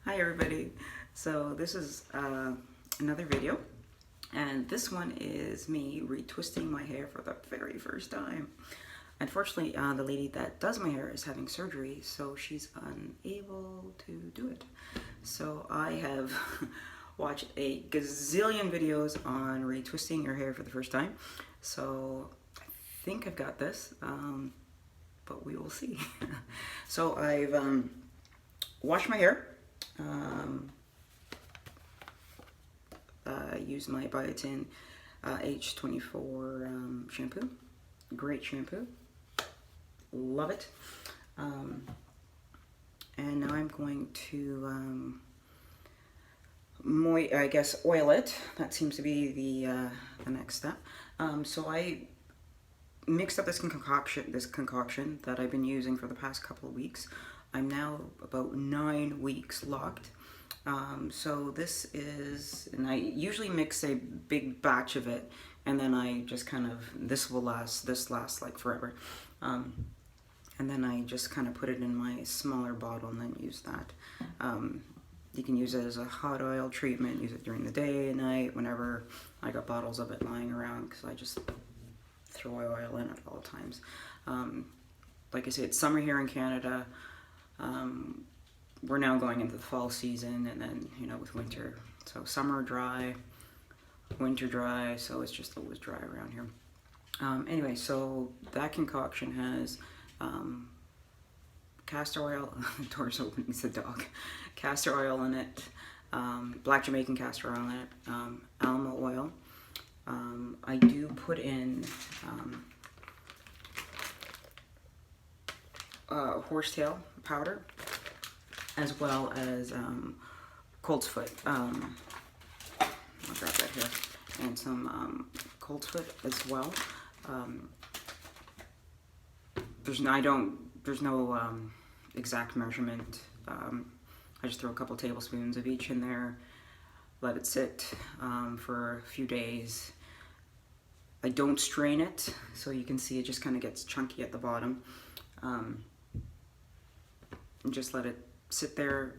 Hi everybody. So this is another video, and this one is me retwisting my hair for the very first time. Unfortunately, the lady that does my hair is having surgery, so she's unable to do it. So I have watched a gazillion videos on retwisting your hair for the first time. So I think I've got this, but we will see. So I've washed my hair. I use my Biotin H24 shampoo. Great shampoo. Love it. And now I'm going to oil it. That seems to be the next step. So I mixed up this concoction that I've been using for the past couple of weeks. I'm now about 9 weeks locked. So this is, and I usually mix a big batch of it, and then I just kind of, this lasts like forever. And then I just kind of put it in my smaller bottle and then use that. You can use it as a hot oil treatment, use it during the day, night, whenever. I got bottles of it lying around because I just throw oil in at all times. Like I said, it's summer here in Canada. We're now going into the fall season, and then, you know, with winter. So summer dry, winter dry, so it's just always dry around here. Anyway, so that concoction has castor oil, the door's opening, it's a dog, castor oil in it, black Jamaican castor oil in it, alma oil. I do put in horsetail powder, as well as colt's foot. I'll grab that here, and some colt's foot as well. There's no exact measurement. I just throw a couple tablespoons of each in there, let it sit for a few days. I don't strain it, so you can see it just kind of gets chunky at the bottom. And just let it sit there.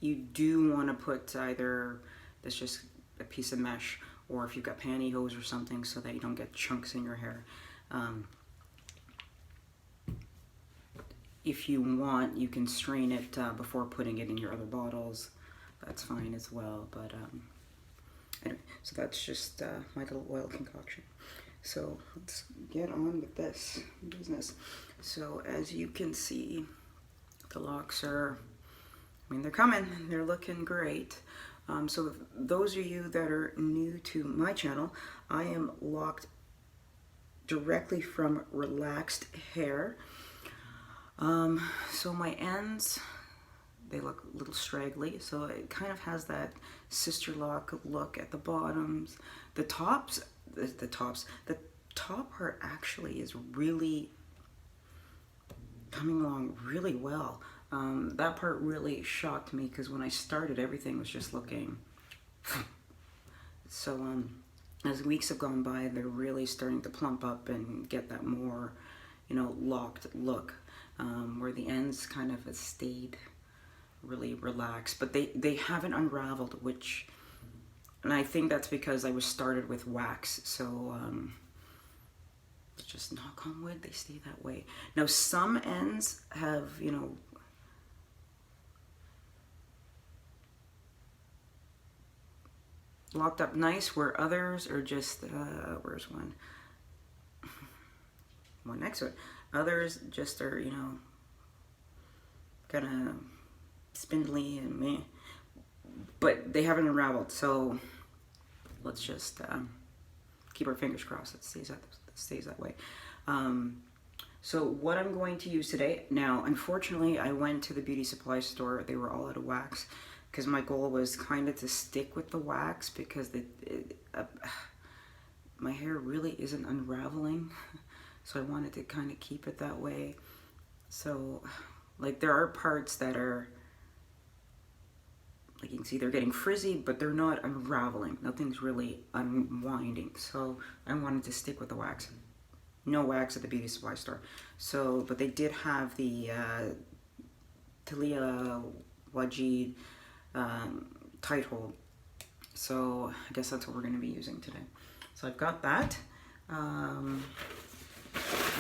You do want to put either, that's just a piece of mesh, or if you've got pantyhose or something, so that you don't get chunks in your hair. If you want, you can strain it before putting it in your other bottles. That's fine as well. But anyway, so that's just my little oil concoction. So let's get on with this business. So as you can see, the locks are, I mean, they're coming, they're looking great. So those of you that are new to my channel, I am locked directly from relaxed hair. So my ends, they look a little straggly, so it kind of has that sister lock look at the bottoms. The top part actually is really coming along really well. That part really shocked me, because when I started, everything was just looking so as weeks have gone by, they're really starting to plump up and get that more, you know, locked look, where the ends kind of have stayed really relaxed, but they haven't unraveled, which, and I think that's because I was started with wax, so just knock on wood, they stay that way. Now some ends have, you know, locked up nice, where others are just, where's one next to it, others just are, you know, kind of spindly and meh, but they haven't unraveled, so let's just keep our fingers crossed it stays that way. So what I'm going to use today, now unfortunately I went to the beauty supply store, they were all out of wax, because my goal was kind of to stick with the wax, because my hair really isn't unraveling, so I wanted to kind of keep it that way. So like there are parts that are, like you can see, they're getting frizzy, but they're not unraveling. Nothing's really unwinding. So I wanted to stick with the wax. No wax at the beauty supply store. So, but they did have the Talia wedgie tight hold. So I guess that's what we're going to be using today. So I've got that. I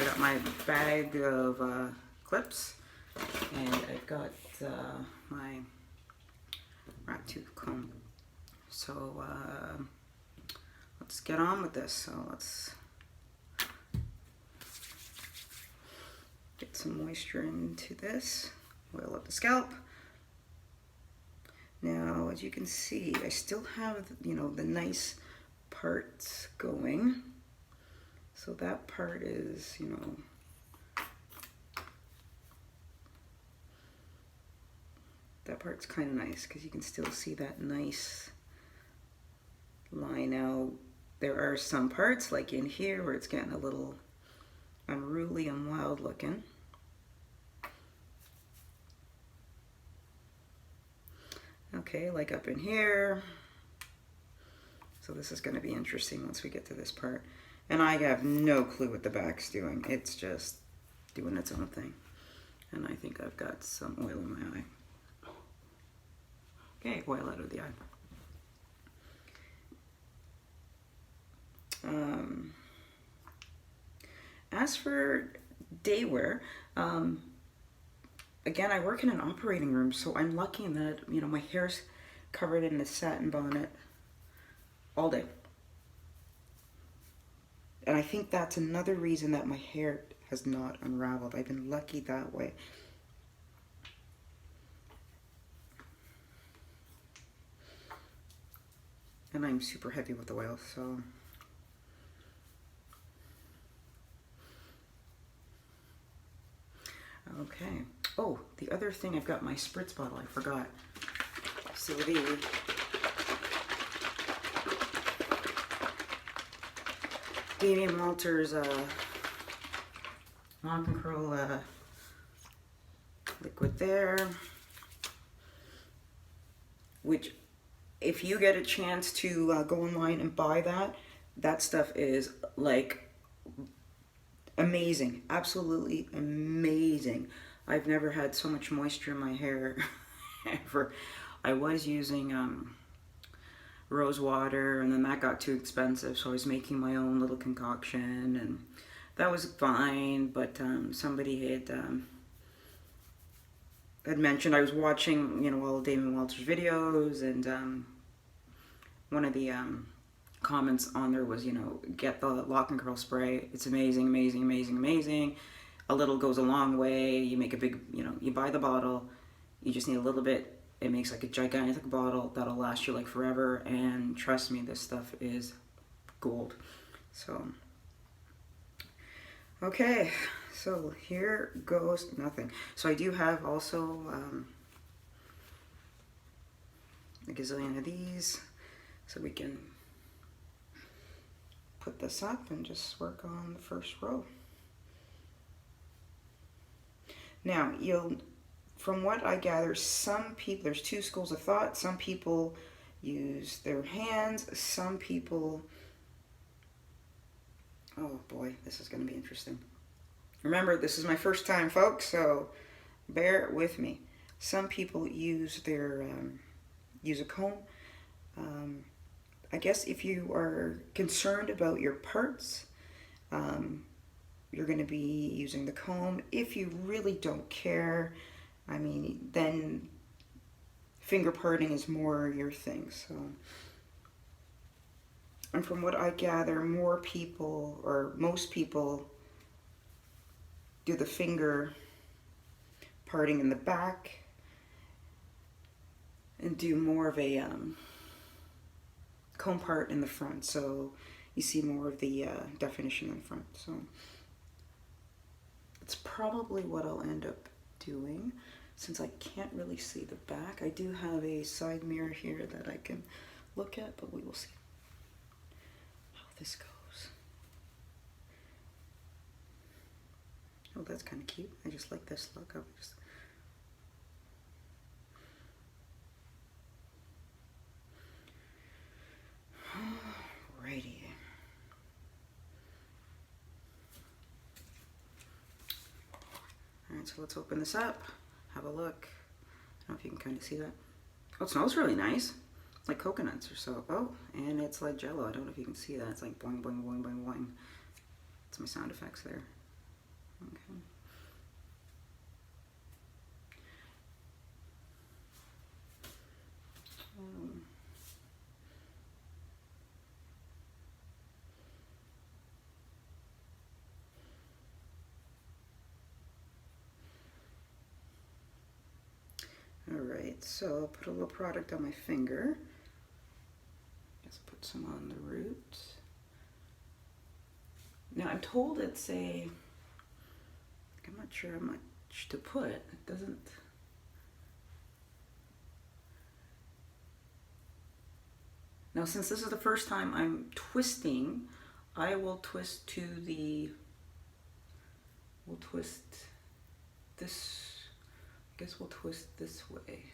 got my bag of clips, and I've got my rat tooth comb. So let's get on with this. So let's get some moisture into this. Oil up the scalp. Now, as you can see, I still have, you know, the nice parts going. So that part is, you know, that part's kind of nice because you can still see that nice line. Now, there are some parts like in here where it's getting a little unruly and wild looking. Okay, like up in here. So this is going to be interesting once we get to this part. And I have no clue what the back's doing. It's just doing its own thing. And I think I've got some oil in my eye. Okay, oil out of the eye. As for day wear, again, I work in an operating room, so I'm lucky in that, you know, my hair's covered in a satin bonnet all day. And I think that's another reason that my hair has not unraveled. I've been lucky that way. And I'm super heavy with oil, so. Okay. Oh, the other thing, I've got my spritz bottle, I forgot. So the Damien Walters Lock and Curl liquid there, which if you get a chance to go online and buy that, that stuff is like amazing, absolutely amazing. I've never had so much moisture in my hair ever. I was using rose water, and then that got too expensive, so I was making my own little concoction, and that was fine. But somebody had mentioned, I was watching, you know, all of Damien Walters videos, and one of the comments on there was, you know, get the Lock and Curl spray. It's amazing, amazing, amazing, amazing. A little goes a long way. You make a big, you know, you buy the bottle, you just need a little bit. It makes like a gigantic bottle that'll last you like forever, and trust me, this stuff is gold. So, okay, so here goes nothing. So I do have also a gazillion of these, so we can put this up and just work on the first row. Now, from what I gather, some people, there's two schools of thought. Some people use their hands. Some people, oh boy, this is going to be interesting. Remember, this is my first time, folks, so bear with me. Some people use their, use a comb. I guess if you are concerned about your parts, you're going to be using the comb. If you really don't care, I mean, then finger parting is more your thing. So, and from what I gather, more people, or most people, do the finger parting in the back and do more of a comb part in the front. So you see more of the definition in the front. So it's probably what I'll end up doing. Since I can't really see the back, I do have a side mirror here that I can look at, but we will see how this goes. Oh, that's kind of cute. I just like this look. Alrighty. Alright, so let's open this up, have a look, don't know if you can kind of see that. Oh, it smells really nice. It's like coconuts or so. Oh, and it's like Jello. I don't know if you can see that. It's like boing, boing, boing, boing, boing. That's my sound effects there. Okay. Alright, so I'll put a little product on my finger. Just put some on the root. Now I'm told it's I'm not sure how much to put. It doesn't. Now since this is the first time I'm twisting, I will twist to we'll twist this, I guess we'll twist this way.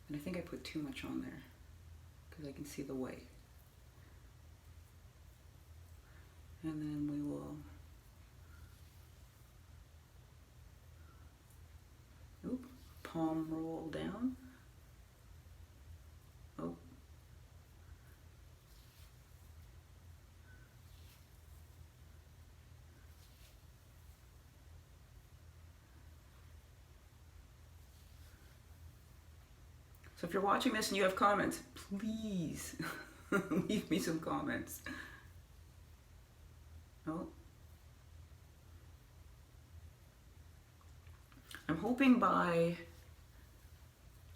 And I think I put too much on there because I can see the way. And then we will, palm roll down. Oh. So if you're watching this and you have comments, please leave me some comments. Oh. I'm hoping by,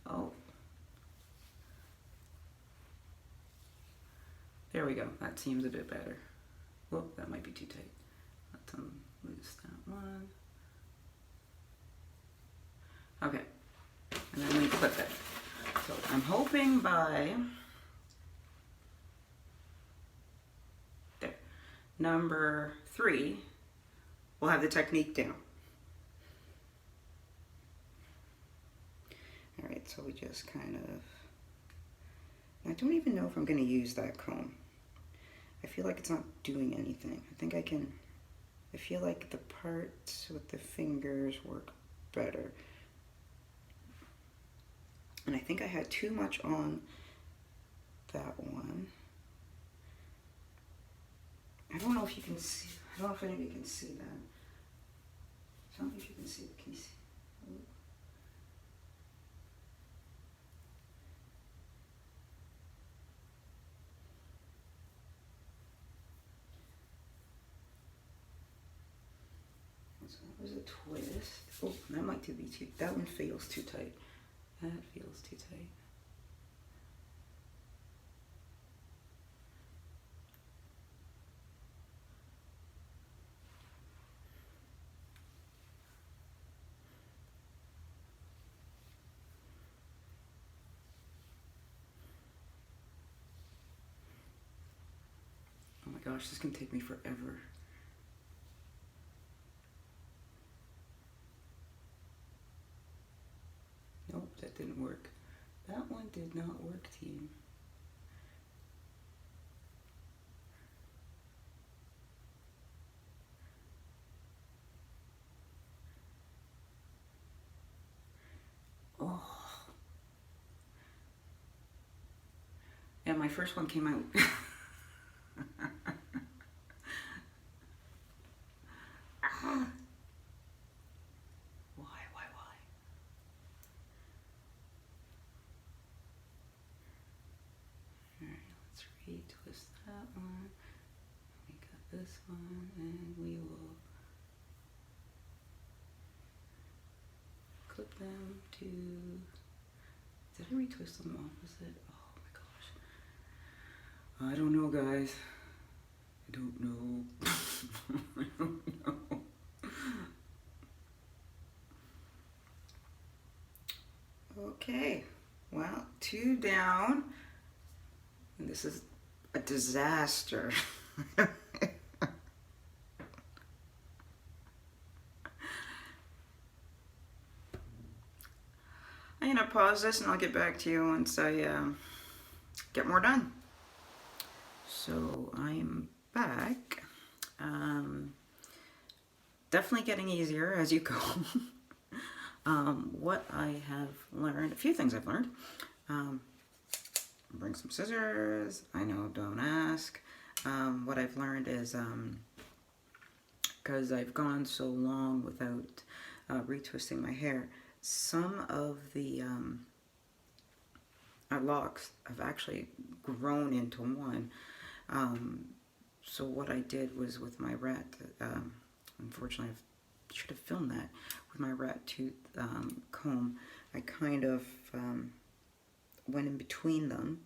oh, there we go. That seems a bit better. Whoop, that might be too tight. Let's unloose that one. Okay, and then we clip it. So I'm hoping by, there, number 3, we'll have the technique down. All right, so we just kind of, I don't even know if I'm going to use that comb. I feel like it's not doing anything. I think I feel like the parts with the fingers work better. And I think I had too much on that one. I don't know if you can see, I don't know if anybody can see that. Tell me if you can see it. Can you see? Oh. So that was a twist. Oh, that might be too, that one feels too tight. That feels too tight. Oh my gosh, this can take me forever. Nope, that didn't work. That one did not work, team. Oh. And my first one came out. Twist that one, we got this one, and we will clip them to, did I retwist them opposite? Oh my gosh. I don't know, guys. I don't know. I don't know. Okay, well, 2 down, and this is a disaster. I'm gonna pause this and I'll get back to you once I get more done. So I'm back. Definitely getting easier as you go. What I have learned, a few things I've learned. Bring some scissors. I know, don't ask. What I've learned is, because I've gone so long without retwisting my hair, some of the locks have actually grown into one. So what I did was with my rat, unfortunately I should have filmed that, with my rat tooth comb, I kind of went in between them.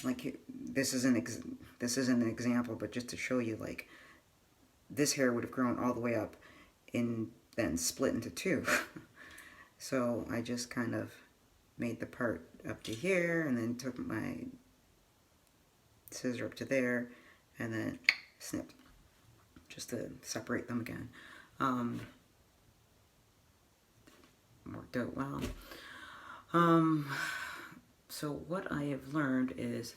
Like this isn't an example, but just to show you, like this hair would have grown all the way up and then split into two. So I just kind of made the part up to here and then took my scissor up to there and then snipped just to separate them again. Worked out well. So what I have learned is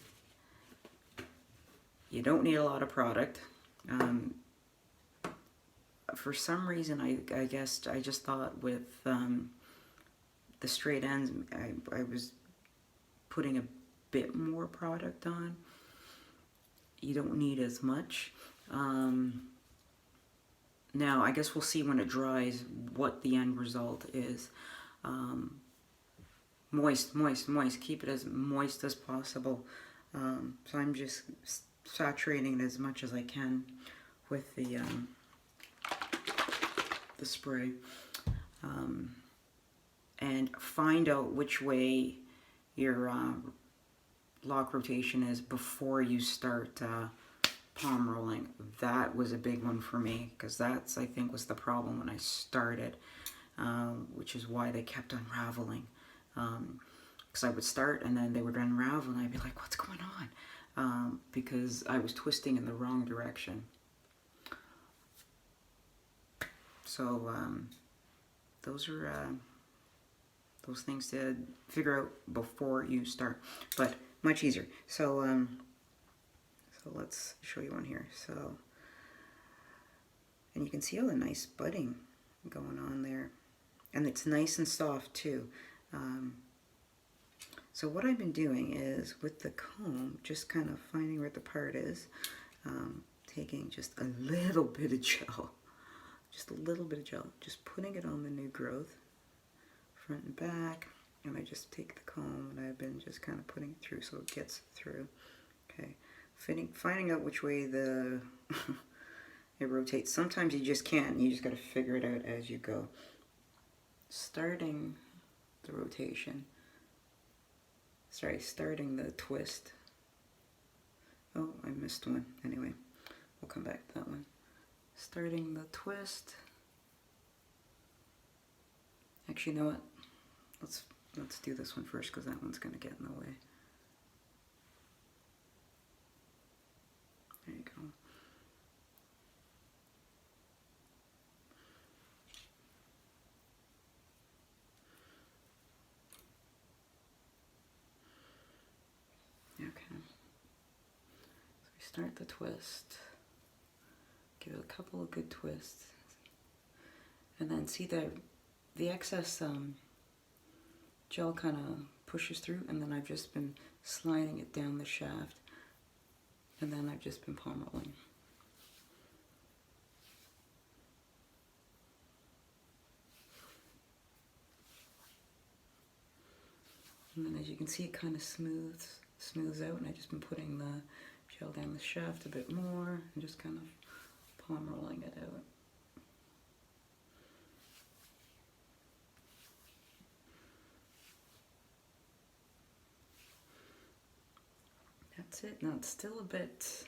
you don't need a lot of product. For some reason, I guess I just thought with the straight ends, I was putting a bit more product on. You don't need as much. Now, I guess we'll see when it dries what the end result is. Moist, moist, moist. Keep it as moist as possible. So I'm just saturating it as much as I can with the spray. And find out which way your lock rotation is before you start palm rolling. That was a big one for me, because that's, I think, was the problem when I started, which is why they kept unraveling. Because I would start and then they would unravel and I'd be like, what's going on? Because I was twisting in the wrong direction. So those are those things to figure out before you start, but much easier. So so let's show you one here. So, and you can see all the nice budding going on there, and it's nice and soft too. So what I've been doing is with the comb, just kind of finding where the part is, taking just a little bit of gel, just putting it on the new growth, front and back, and I just take the comb and I've been just kind of putting it through so it gets through. Okay, finding out which way the it rotates. Sometimes you just can't, you just got to figure it out as you go. Starting the rotation. Starting the twist. Oh, I missed one. Anyway, we'll come back to that one. Starting the twist. Actually, you know what? Let's do this one first, because that one's going to get in the way. There you go. Okay. So we start the twist. Give it a couple of good twists. And then see the excess gel kind of pushes through, and then I've just been sliding it down the shaft, and then I've just been palm rolling. And then as you can see, it kind of smooths out, and I've just been putting the gel down the shaft a bit more and just kind of palm rolling it out. That's it. Now it's still a bit,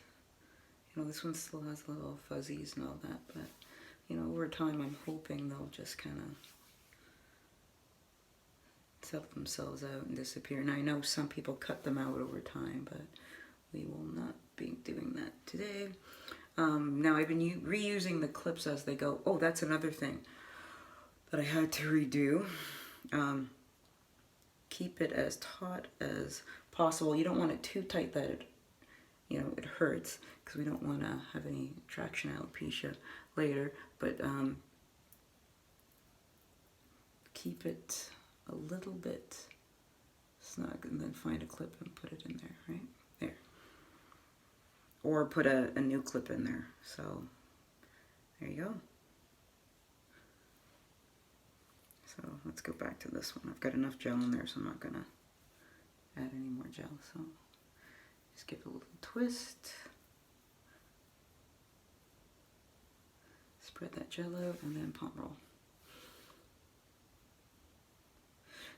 you know, this one still has little fuzzies and all that, but, you know, over time I'm hoping they'll just kind of self themselves out and disappear. And I know some people cut them out over time, but we will not be doing that today. Now I've been reusing the clips as they go. Oh, that's another thing that I had to redo. Keep it as taut as possible. You don't want it too tight that it, you know, it hurts, because we don't want to have any traction alopecia later. But keep it a little bit snug, and then find a clip and put it in there, right? There. Or put a new clip in there. So there you go. So let's go back to this one. I've got enough gel in there, so I'm not gonna add any more gel. So just give it a little twist. Spread that gel out and then palm roll.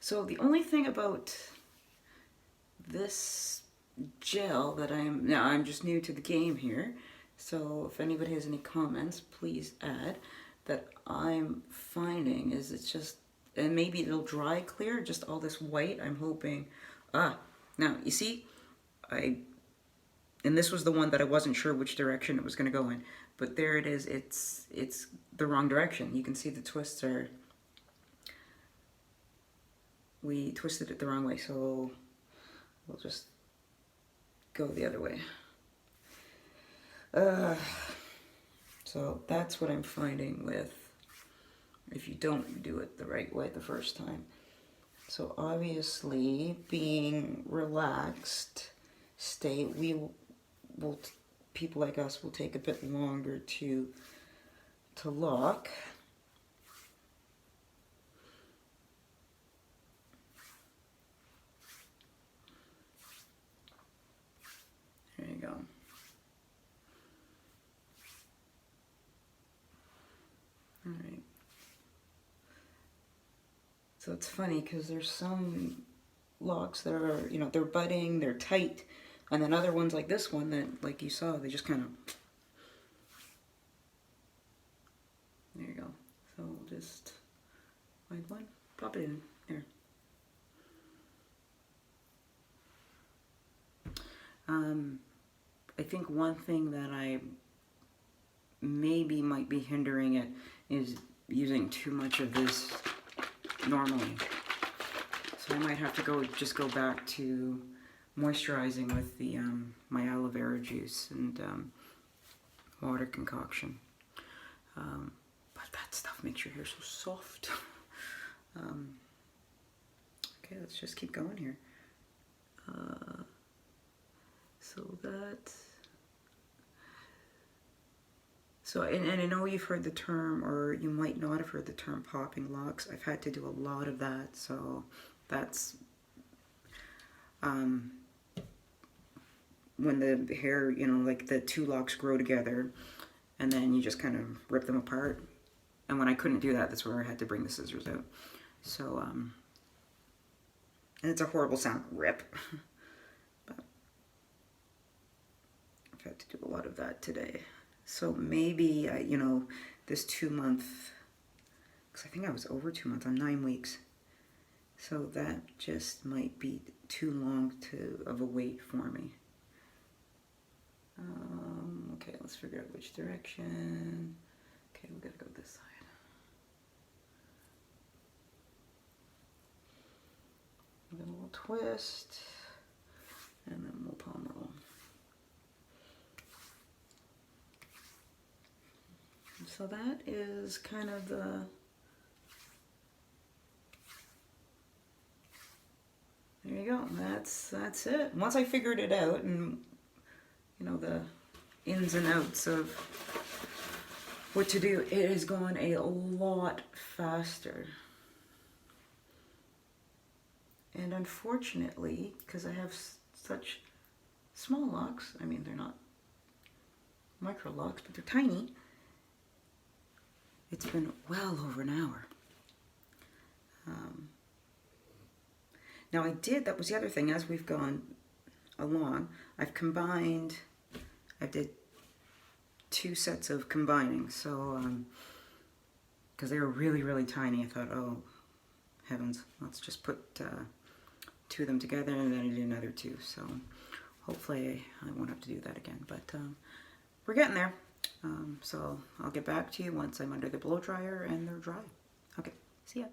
So the only thing about this gel that I'm just new to the game here, so if anybody has any comments, please add, that I'm finding is it's just, and maybe it'll dry clear, just all this white, I'm hoping. Now you see, and this was the one that I wasn't sure which direction it was going to go in, but there it is, it's the wrong direction. You can see the twists are, we twisted it the wrong way, so we'll just go the other way. So that's what I'm finding with if you don't do it the right way the first time. So obviously, being relaxed state, people like us will take a bit longer to lock. There you go. All right. So it's funny because there's some locks that are, you know, they're budding, they're tight, and then other ones like this one that, like you saw, they just kind of, there you go. So we'll just find one, pop it in there. I think one thing that I maybe might be hindering it is using too much of this normally. So I might have to just go back to moisturizing with the my aloe vera juice and water concoction. But that stuff makes your hair so soft. Okay, let's just keep going here. And I know you've heard the term, or you might not have heard the term popping locks. I've had to do a lot of that, so that's when the hair, you know, like the two locks grow together, and then you just kind of rip them apart. And when I couldn't do that, that's where I had to bring the scissors out. So, and it's a horrible sound, rip. But I've had to do a lot of that today. So maybe, you know, this 2 month, because I think I was over 2 months, I'm 9 weeks. So that just might be too long of a wait for me. Okay, let's figure out which direction. Okay, we gotta go this side. Give it a little twist, and then we'll palm roll. So that is kind of the, there you go, that's it. Once I figured it out and, you know, the ins and outs of what to do, it has gone a lot faster. And unfortunately, because I have such small locks, I mean, they're not micro locks, but they're tiny, it's been well over an hour. Now that was the other thing, as we've gone along, I did 2 sets of combining, so, because they were really, really tiny, I thought, oh, heavens, let's just put 2 of them together, and then I did another 2, so hopefully I won't have to do that again, but we're getting there. So I'll get back to you once I'm under the blow dryer and they're dry. Okay, see ya.